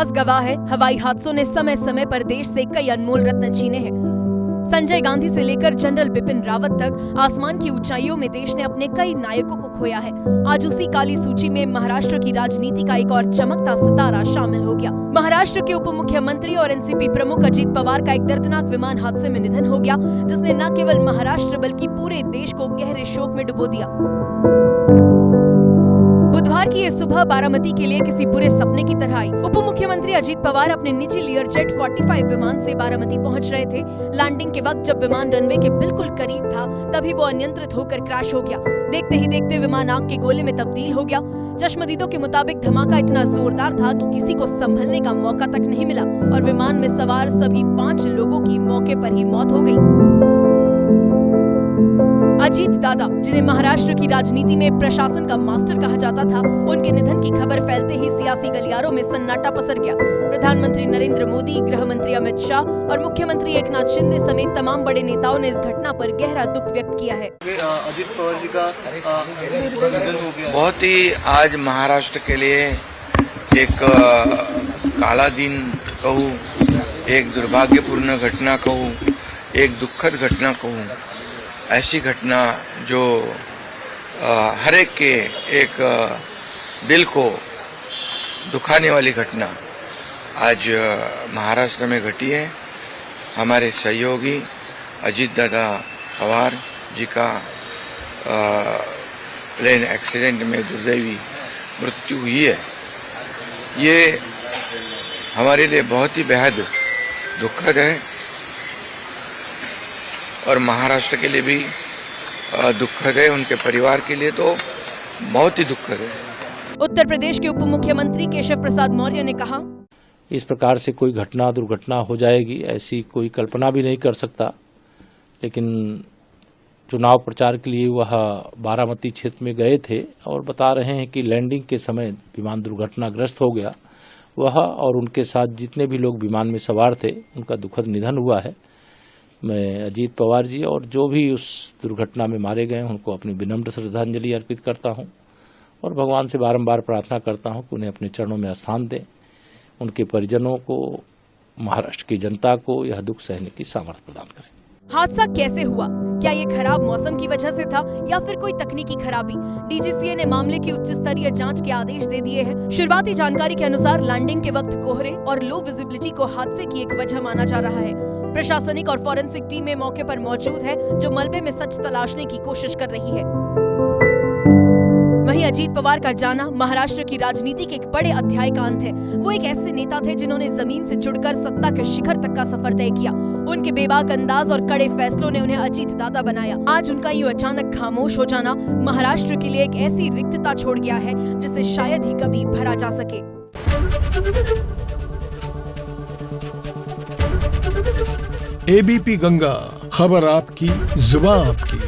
इतिहास गवाह है, हवाई हादसों ने समय समय पर देश से कई अनमोल रत्न छीने हैं। संजय गांधी से लेकर जनरल बिपिन रावत तक आसमान की ऊंचाइयों में देश ने अपने कई नायकों को खोया है। आज उसी काली सूची में महाराष्ट्र की राजनीति का एक और चमकता सितारा शामिल हो गया। महाराष्ट्र के उप मुख्यमंत्री और एनसीपी प्रमुख अजीत पवार का एक दर्दनाक विमान हादसे में निधन हो गया, जिसने न केवल महाराष्ट्र बल्कि पूरे देश को गहरे शोक में डुबो दिया। बुधवार की ये सुबह बारामती के लिए किसी बुरे सपने की तरह आई। उप मुख्यमंत्री अजीत पवार अपने निजी लियरजेट 45 विमान से बारामती पहुंच रहे थे। लैंडिंग के वक्त जब विमान रनवे के बिल्कुल करीब था, तभी वो अनियंत्रित होकर क्रैश हो गया। देखते ही देखते विमान आग के गोले में तब्दील हो गया। चश्मदीदों के मुताबिक धमाका इतना जोरदार था कि किसी को संभलने का मौका तक नहीं मिला और विमान में सवार सभी 5 लोगों की मौके पर ही मौत हो गई। अजीत दादा, जिन्हें महाराष्ट्र की राजनीति में प्रशासन का मास्टर कहा जाता था, उनके निधन की खबर फैलते ही सियासी गलियारों में सन्नाटा पसर गया। प्रधानमंत्री नरेंद्र मोदी, गृह मंत्री अमित शाह और मुख्यमंत्री एकनाथ शिंदे समेत तमाम बड़े नेताओं ने इस घटना पर गहरा दुख व्यक्त किया है। अजीत पवार जी का निधन हो गया। बहुत ही आज महाराष्ट्र के लिए एक काला दिन कहूँ, एक दुर्भाग्यपूर्ण घटना कहूँ, एक दुखद घटना कहूँ। ऐसी घटना जो हर एक के एक दिल को दुखाने वाली घटना आज महाराष्ट्र में घटी है। हमारे सहयोगी अजीत दादा पवार जी का प्लेन एक्सीडेंट में दुर्दैवी मृत्यु हुई है। ये हमारे लिए बहुत ही बेहद दुखद है और महाराष्ट्र के लिए भी दुखद है, उनके परिवार के लिए तो बहुत ही दुखद है। उत्तर प्रदेश के उप मुख्यमंत्री केशव प्रसाद मौर्य ने कहा, इस प्रकार से कोई घटना दुर्घटना हो जाएगी ऐसी कोई कल्पना भी नहीं कर सकता, लेकिन चुनाव प्रचार के लिए वह बारामती क्षेत्र में गए थे और बता रहे हैं कि लैंडिंग के समय विमान दुर्घटनाग्रस्त हो गया। वह और उनके साथ जितने भी लोग विमान में सवार थे, उनका दुखद निधन हुआ है। मैं अजीत पवार जी और जो भी उस दुर्घटना में मारे गए उनको अपनी विनम्र श्रद्धांजलि अर्पित करता हूं और भगवान से बारंबार प्रार्थना करता हूं कि उन्हें अपने चरणों में स्थान दें। उनके परिजनों को, महाराष्ट्र की जनता को यह दुख सहने की सामर्थ्य प्रदान करें। हादसा कैसे हुआ? क्या ये खराब मौसम की वजह से था या फिर कोई तकनीकी खराबी? डीजीसीए ने मामले की उच्च स्तरीय जांच के आदेश दे दिए हैं। शुरुआती जानकारी के अनुसार लैंडिंग के वक्त कोहरे और लो विजिबिलिटी को हादसे की एक वजह माना जा रहा है। प्रशासनिक और फॉरेंसिक टीमें मौके पर मौजूद है, जो मलबे में सच तलाशने की कोशिश कर रही है। वहीं अजीत पवार का जाना महाराष्ट्र की राजनीति के एक बड़े अध्याय का अंत है। वो एक ऐसे नेता थे जिन्होंने जमीन से जुड़कर सत्ता के शिखर तक का सफर तय किया। उनके बेबाक अंदाज और कड़े फैसलों ने उन्हें अजीत दादा बनाया। आज उनका यूं अचानक खामोश हो जाना महाराष्ट्र के लिए एक ऐसी रिक्तता छोड़ गया है जिसे शायद ही कभी भरा जा सके। एबीपी गंगा, खबर आपकी, जुबान आपकी।